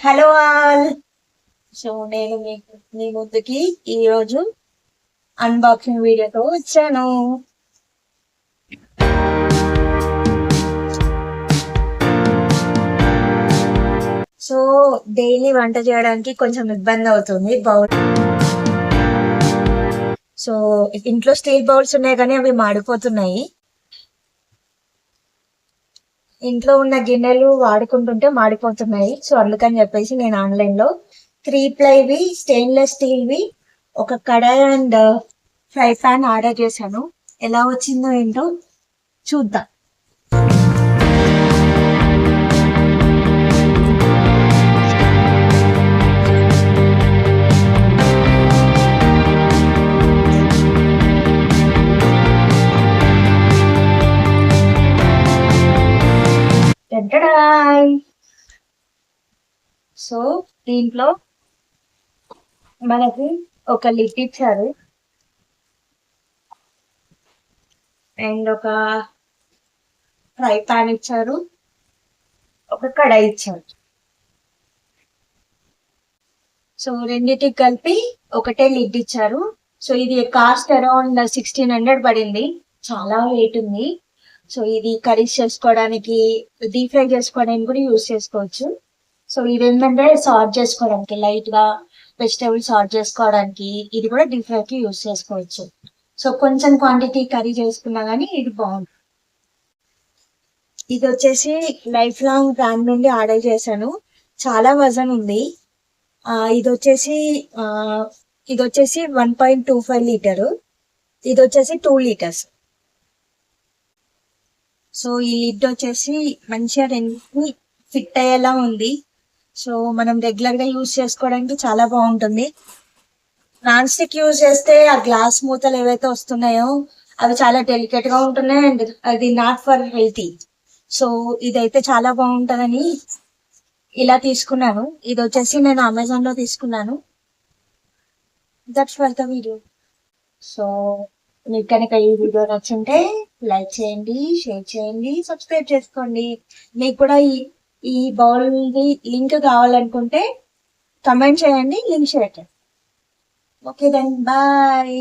Hello all. So నేను మీకు మీ ముందుకి ఈరోజు అన్బాక్సింగ్ వీడియోతో వచ్చాను. సో డైలీ వంట చేయడానికి కొంచెం ఇబ్బంది అవుతుంది. సో ఇంట్లో స్టీల్ బౌల్స్ ఉన్నాయి కానీ అవి మాడిపోతున్నాయి. ఇంట్లో ఉన్న గిన్నెలు వాడుకుంటుంటే మాడిపోతున్నాయి. సో అందుకని చెప్పేసి నేను ఆన్లైన్ లో 3 ప్లైవి స్టెయిన్లెస్ స్టీల్వి ఒక కడాయి అండ్ ఫ్రై పాన్ ఆర్డర్ చేశాను. ఎలా వచ్చిందో ఏంటో చూద్దాం. సో దీంట్లో మనకి ఒక లిడ్ ఇచ్చారు అండ్ ఒక ఫ్రై పాన్ ఇచ్చారు, ఒక కడాయి ఇచ్చారు. సో రెండింటికి కలిపి ఒకటే లిడ్ ఇచ్చారు. సో ఇది కాస్ట్ అరౌండ్ 1600 పడింది. చాలా వెయిట్ ఉంది. సో ఇది కర్రీస్ చేసుకోవడానికి, డీప్ ఫ్రై చేసుకోవడానికి కూడా యూజ్ చేసుకోవచ్చు. సో ఇది ఏంటంటే సార్ట్ చేసుకోవడానికి, లైట్ గా వెజిటేబుల్స్ సార్ట్ చేసుకోవడానికి, ఇది కూడా డీప్ ఫ్రై కి యూజ్ చేసుకోవచ్చు. సో కొంచెం క్వాంటిటీ కర్రీ చేసుకున్నా కానీ ఇది బాగుంటుంది. ఇది వచ్చేసి లైఫ్ లాంగ్ బ్రాండ్ నుండి ఆర్డర్ చేశాను. చాలా వజన్ ఉంది. ఇది వచ్చేసి 1.25 లీటరు. ఇది వచ్చేసి 2 లీటర్స్. సో ఈ లిడ్ వచ్చేసి మంచిగా రెండింటిని ఫిట్ అయ్యేలా ఉంది. సో మనం రెగ్యులర్ గా యూజ్ చేసుకోవడానికి చాలా బాగుంటుంది. నాన్ స్టిక్ యూజ్ చేస్తే ఆ గ్లాస్ మూతలు ఏవైతే వస్తున్నాయో అవి చాలా డెలికేట్ గా ఉంటున్నాయి అండ్ అది నాట్ ఫర్ హెల్తీ. సో ఇదైతే చాలా బాగుంటుందని ఇలా తీసుకున్నాను. ఇది వచ్చేసి నేను అమెజాన్ లో తీసుకున్నాను. That's for the video. So మీకు కనుక ఈ వీడియో నచ్చుంటే లైక్ చేయండి, షేర్ చేయండి, సబ్స్క్రైబ్ చేసుకోండి. మీకు కూడా ఈ బౌల్ లింక్ కావాలనుకుంటే కమెంట్ చేయండి, లింక్ షేర్ చేయండి. Okay then bye.